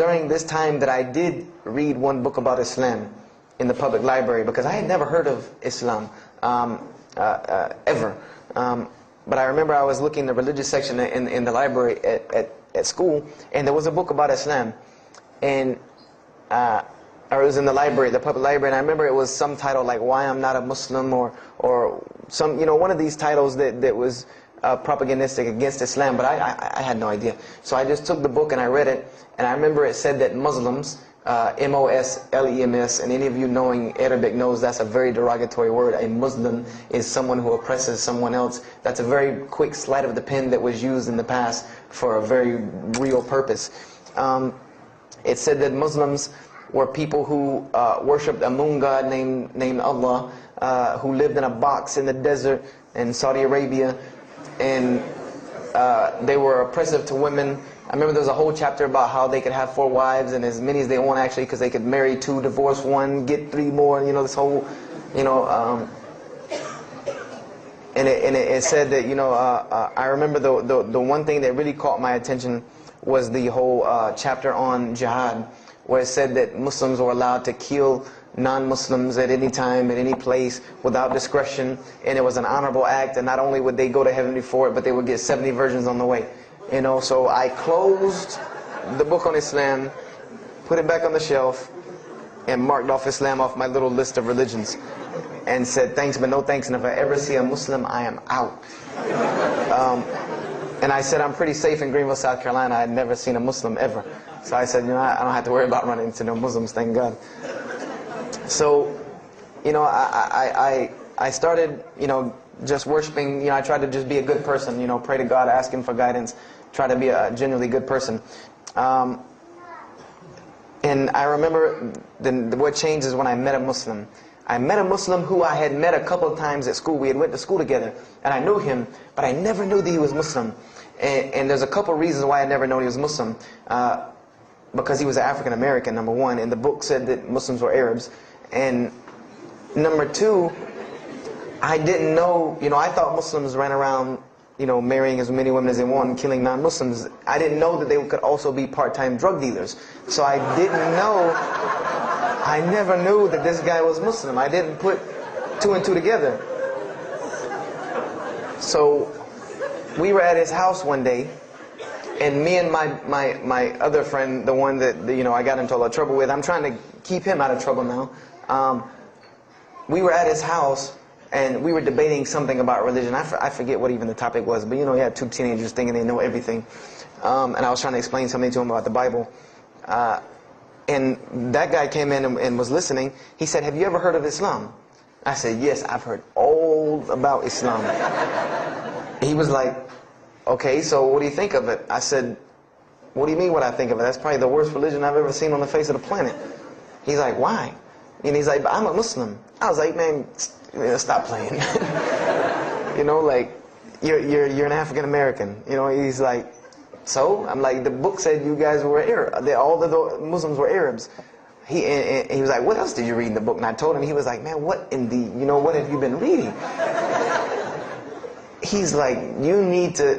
during this time that I did read one book about Islam in the public library, because I had never heard of Islam ever. But I remember I was looking in the religious section in the library at school, and there was a book about Islam, and or it was in the library, the public library, and I remember it was some title like "Why I'm Not a Muslim" or some, you know, one of these titles that was propagandistic against Islam, but I had no idea. So I just took the book and I read it, and I remember it said that Muslims, M-O-S-L-E-M-S, and any of you knowing Arabic knows that's a very derogatory word. A Muslim is someone who oppresses someone else. That's a very quick sleight of the pen that was used in the past for a very real purpose. It said that Muslims were people who worshipped a moon god named Allah, who lived in a box in the desert in Saudi Arabia, and they were oppressive to women. I remember there was a whole chapter about how they could have 4 wives and as many as they want, actually, because they could marry 2, divorce 1, get 3 more, you know, this whole, you know, and it said that, you know, I remember the one thing that really caught my attention was the whole chapter on jihad, where it said that Muslims were allowed to kill non-Muslims at any time, at any place, without discretion, and it was an honorable act, and not only would they go to heaven before it, but they would get 70 virgins on the way. You know, so I closed the book on Islam, put it back on the shelf, and marked off Islam off my little list of religions, and said thanks but no thanks, and if I ever see a Muslim, I am out. And I said I'm pretty safe in Greenville, South Carolina. I had never seen a Muslim ever. So I said, you know, I don't have to worry about running into no Muslims, thank God. So, you know, I started, you know, just worshiping. You know, I tried to just be a good person, you know, pray to God, ask Him for guidance, try to be a genuinely good person. And I remember what changed is when I met a Muslim. I met a Muslim who I had met a couple of times at school. We had went to school together, and I knew him, but I never knew that he was Muslim. And there's a couple of reasons why I never known he was Muslim. Because he was an African American, number one, and the book said that Muslims were Arabs. And number two, I didn't know, you know, I thought Muslims ran around, you know, marrying as many women as they want and killing non-Muslims. I didn't know that they could also be part-time drug dealers. So I didn't know, I never knew that this guy was Muslim. I didn't put 2 and 2 together. So we were at his house one day, and me and my other friend, the one that, you know, I got into a lot of trouble with, I'm trying to keep him out of trouble now. We were at his house, and we were debating something about religion. I forget what even the topic was, but you know, you had 2 teenagers thinking they know everything. And I was trying to explain something to him about the Bible. And that guy came in and was listening. He said, "Have you ever heard of Islam?" I said, "Yes, I've heard all about Islam." He was like, "Okay, so what do you think of it?" I said, "What do you mean what I think of it? That's probably the worst religion I've ever seen on the face of the planet." He's like, "Why?" And he's like, "But I'm a Muslim." I was like, "Man, stop playing." You know, like, you're an African American. You know, he's like, "So?" I'm like, "The book said you guys were Arab. All the Muslims were Arabs." He was like, "What else did you read in the book?" And I told him. He was like, "Man, what in the, you know, what have you been reading?" He's like, "You need to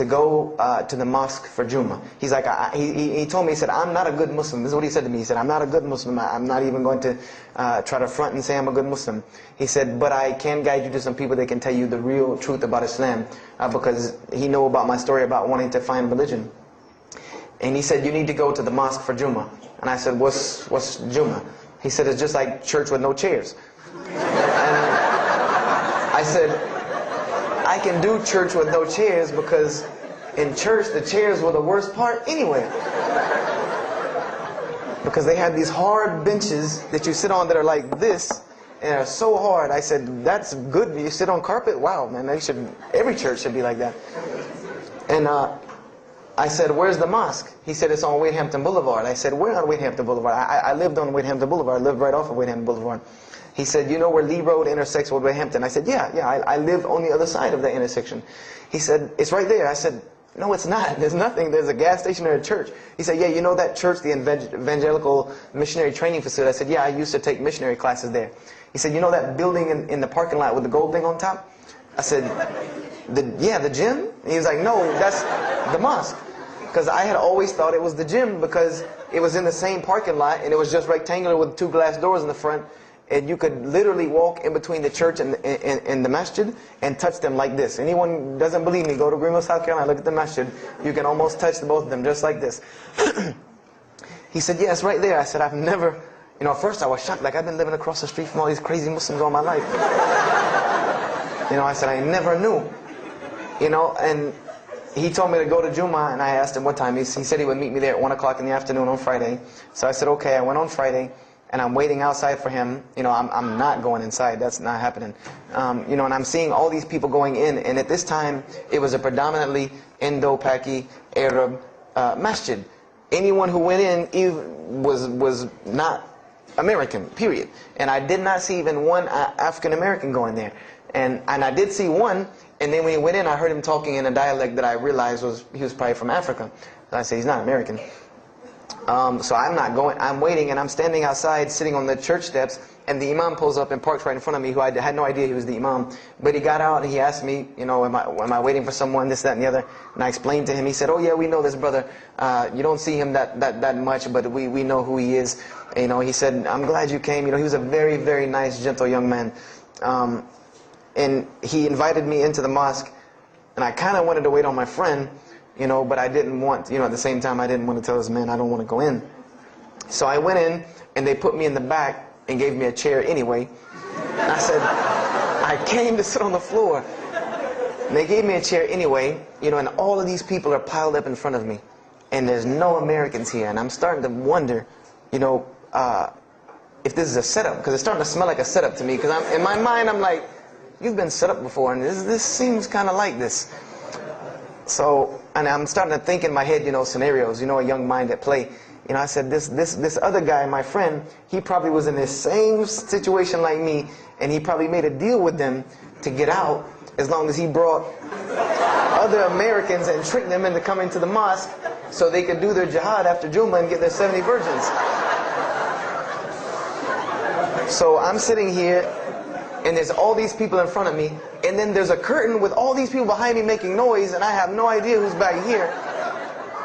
go to the mosque for Jummah." He's like, he told me, he said, "I'm not a good Muslim." This is what he said to me. He said, "I'm not a good Muslim. I'm not even going to try to front and say I'm a good Muslim." He said, "But I can guide you to some people that can tell you the real truth about Islam," because he knew about my story about wanting to find religion. And he said, "You need to go to the mosque for Jummah." And I said, What's Jummah?" He said, "It's just like church with no chairs." And I said, "I can do church with no chairs because in church the chairs were the worst part anyway. Because they had these hard benches that you sit on that are like this, and are so hard." I said, "That's good. You sit on carpet? Wow, man, every church should be like that." And I said, "Where's the mosque?" He said, "It's on Wade-Hampton Boulevard." I said, "Where on Wade-Hampton Boulevard?" I lived on Wade-Hampton Boulevard. I lived right off of Wade-Hampton Boulevard. He said, "You know where Lee Road intersects with Wade-Hampton?" I said, yeah, I live on the other side of that intersection." He said, "It's right there." I said, "No, it's not. There's nothing. There's a gas station or a church." He said, "Yeah, you know that church, the Evangelical Missionary Training Facility?" I said, "Yeah, I used to take missionary classes there." He said, "You know that building in the parking lot with the gold thing on top?" I said, "Yeah, the gym?" And he was like, "No, that's the mosque." Because I had always thought it was the gym because it was in the same parking lot and it was just rectangular with 2 glass doors in the front. And you could literally walk in between the church and the masjid and touch them like this. Anyone doesn't believe me, go to Greenville, South Carolina, look at the masjid. You can almost touch the both of them just like this. He said, yeah, it's right there. I said, I've never, at first I was shocked. Like, I've been living across the street from all these crazy Muslims all my life. I said, I never knew. And he told me to go to Jummah, and I asked him what time. He said he would meet me there at 1 o'clock in the afternoon on Friday. So I said, okay. I went on Friday. And I'm waiting outside for him. I'm not going inside. That's not happening. And I'm seeing all these people going in. And at this time, it was a predominantly Indo-Paki Arab masjid. Anyone who went in was not American, period. And I did not see even one African American going there. And I did see one. And then when he went in, I heard him talking in a dialect that I realized he was probably from Africa. So I said, he's not American. So I'm not going, I'm waiting, and I'm standing outside sitting on the church steps, and the imam pulls up and parks right in front of me, who I had no idea he was the imam. But he got out and he asked me, am I waiting for someone, this, that, and the other? And I explained to him. He said, oh yeah, we know this brother. You don't see him that much, but we know who he is. He said, I'm glad you came. He was a very, very nice, gentle young man. And he invited me into the mosque, and I kind of wanted to wait on my friend, but I didn't want, at the same time, I didn't want to tell this man I don't want to go in. So I went in, and they put me in the back and gave me a chair anyway. And I said, I came to sit on the floor. And they gave me a chair anyway, and all of these people are piled up in front of me. And there's no Americans here. And I'm starting to wonder, if this is a setup. Because it's starting to smell like a setup to me. Because in my mind, I'm like, you've been set up before, and this seems kind of like this. So, and I'm starting to think in my head, scenarios, a young mind at play. I said, this other guy, my friend, he probably was in the same situation like me, and he probably made a deal with them to get out, as long as he brought other Americans and tricked them into coming to the mosque, so they could do their jihad after Jummah and get their 70 virgins. So I'm sitting here, and there's all these people in front of me, and then there's a curtain with all these people behind me making noise, and I have no idea who's back here.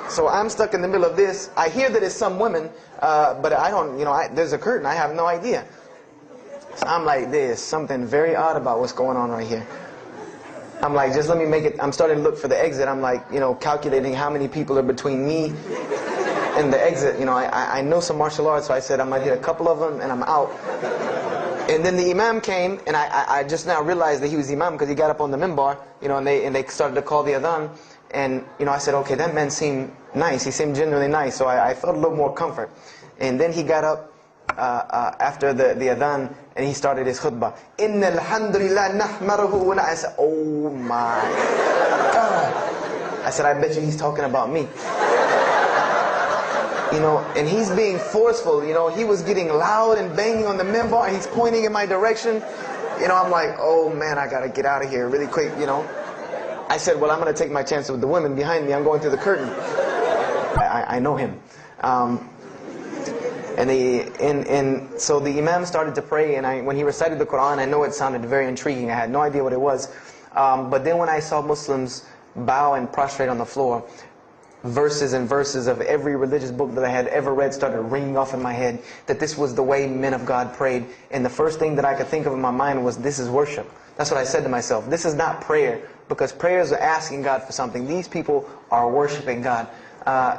So I'm stuck in the middle of this. I hear that it's some women, but I don't, there's a curtain. I have no idea. So I'm like, there's something very odd about what's going on right here. I'm like, just let me make it. I'm starting to look for the exit. I'm like, calculating how many people are between me and the exit. I know some martial arts, so I said I might hit a couple of them, and I'm out. And then the imam came, and I just now realized that he was the imam because he got up on the minbar, and they started to call the adhan. And, I said, okay, that man seemed nice. He seemed genuinely nice. So I felt a little more comfort. And then he got up after the adhan, and he started his khutbah. Inna alhamdulillah nahmaruhu wa I said, oh my God. I said, I bet you he's talking about me. And he's being forceful. He was getting loud and banging on the minbar, and he's pointing in my direction. I'm like, oh man, I gotta get out of here really quick, I said, well, I'm going to take my chance with the women behind me. I'm going through the curtain. I know him. So the imam started to pray, and when he recited the Quran, I know it sounded very intriguing. I had no idea what it was. But then when I saw Muslims bow and prostrate on the floor, verses and verses of every religious book that I had ever read started ringing off in my head, that this was the way men of God prayed. And the first thing that I could think of in my mind was, this is worship. That's what I said to myself. This is not prayer, because prayers are asking God for something. These people are worshiping God.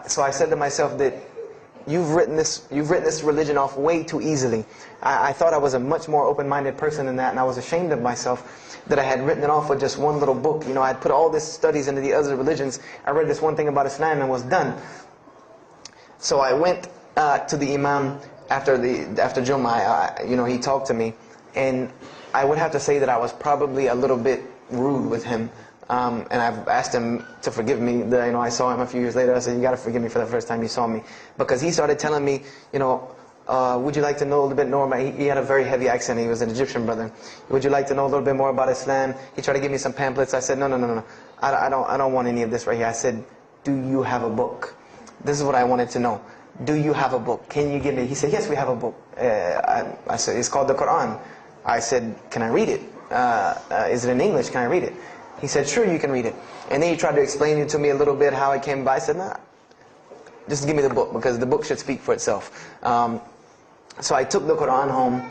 So I said to myself that you've written this religion off way too easily. I thought I was a much more open-minded person than that, and I was ashamed of myself that I had written it off with just one little book. I'd put all these studies into the other religions. I read this one thing about Islam and was done. So I went to the imam after Jummah. He talked to me, and I would have to say that I was probably a little bit rude with him. And I've asked him to forgive me. I saw him a few years later. I said, you got to forgive me for the first time you saw me. Because he started telling me, would you like to know a little bit more about, he had a very heavy accent. He was an Egyptian brother. Would you like to know a little bit more about Islam? He tried to give me some pamphlets. I said, no. I don't want any of this right here. I said, do you have a book? This is what I wanted to know. Do you have a book? Can you give me? He said, yes, we have a book. I said, it's called the Quran. I said, can I read it? Is it in English? Can I read it? He said, sure, you can read it. And then he tried to explain it to me a little bit, how it came by. I said, nah, just give me the book, because the book should speak for itself. So I took the Quran home,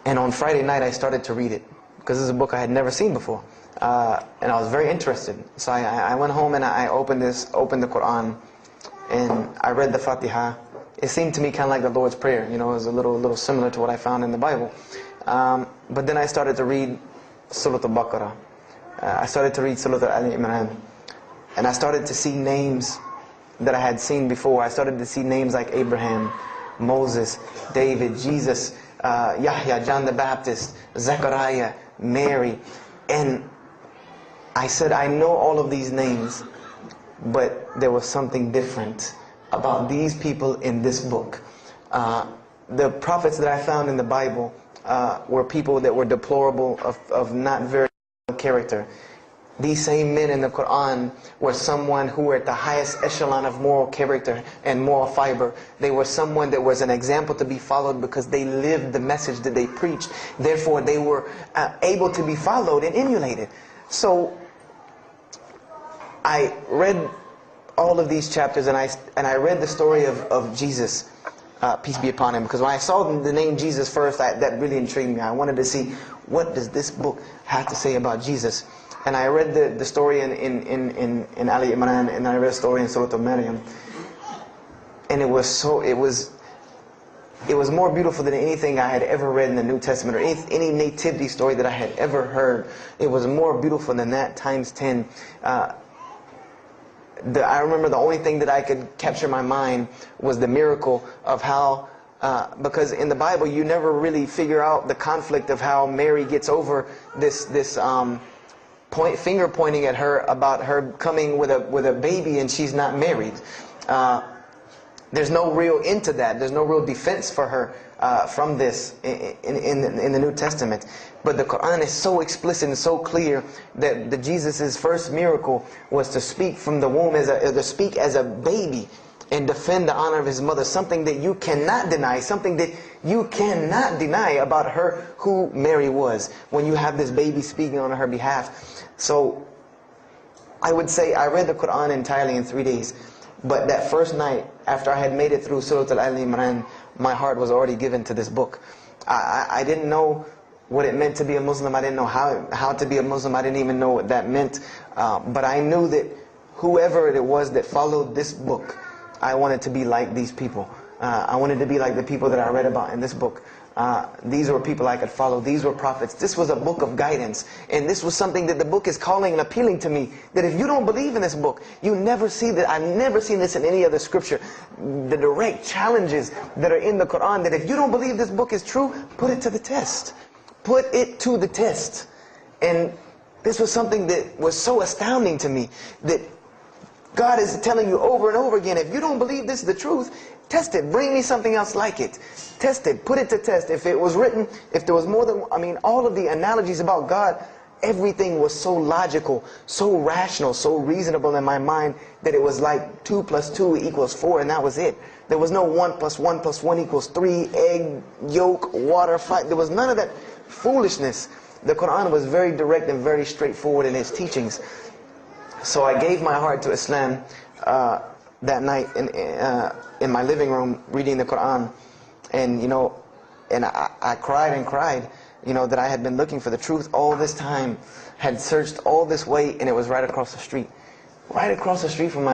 and on Friday night I started to read it, because this is a book I had never seen before, and I was very interested. So I went home and I opened the Quran, and I read the Fatiha. It seemed to me kind of like the Lord's Prayer, you know, it was a little similar to what I found in the Bible. But then I started to read Surah Al-Baqarah. I started to read Surah Al-Imran, and I started to see names that I had seen before. I started to see names like Abraham, Moses, David, Jesus, Yahya, John the Baptist, Zechariah, Mary. And I said, I know all of these names, but there was something different about these people in this book. The prophets that I found in the Bible were people that were deplorable, of not very good character. These same men in the Quran were someone who were at the highest echelon of moral character and moral fiber. They were someone that was an example to be followed because they lived the message that they preached. Therefore, they were able to be followed and emulated. So I read all of these chapters, and I read the story of Jesus, peace be upon him, because when I saw the name Jesus first, that really intrigued me. I wanted to see, what does this book have to say about Jesus? And I read the story in Ali Imran, and I read the story in Surah Al-Maryam, and it was more beautiful than anything I had ever read in the New Testament, or any nativity story that I had ever heard. It was more beautiful than that times 10. I remember the only thing that I could capture in my mind was the miracle of how, because in the Bible you never really figure out the conflict of how Mary gets over this finger pointing at her about her coming with a baby and she's not married. There's no real end to that. There's no real defense for her from this in the New Testament. But the Quran is so explicit and so clear that Jesus' first miracle was to speak from the womb, to speak as a baby and defend the honor of his mother. Something that you cannot deny, something that you cannot deny about her, who Mary was, when you have this baby speaking on her behalf. So I would say I read the Quran entirely in 3 days. But that first night, after I had made it through Surah Al-Imran, my heart was already given to this book. I didn't know what it meant to be a Muslim. I didn't know how to be a Muslim. I didn't even know what that meant. But I knew that whoever it was that followed this book, I wanted to be like these people. I wanted to be like the people that I read about in this book. These were people I could follow. These were prophets. This was a book of guidance. And this was something that the book is calling and appealing to me. That if you don't believe in this book, you never see that. I've never seen this in any other scripture. The direct challenges that are in the Quran, that if you don't believe this book is true, put it to the test. Put it to the test. And this was something that was so astounding to me, that God is telling you over and over again, if you don't believe this is the truth, test it. Bring me something else like it. Test it. Put it to test. If it was written, if there was more than, all of the analogies about God, everything was so logical, so rational, so reasonable in my mind, that it was like 2 + 2 = 4, and that was it. There was no 1 + 1 + 1 = 3, egg, yolk, water, fight. There was none of that foolishness. The Quran was very direct and very straightforward in its teachings. So I gave my heart to Islam that night in my living room, reading the Quran, and I cried and cried, that I had been looking for the truth all this time, had searched all this way, and it was right across the street from my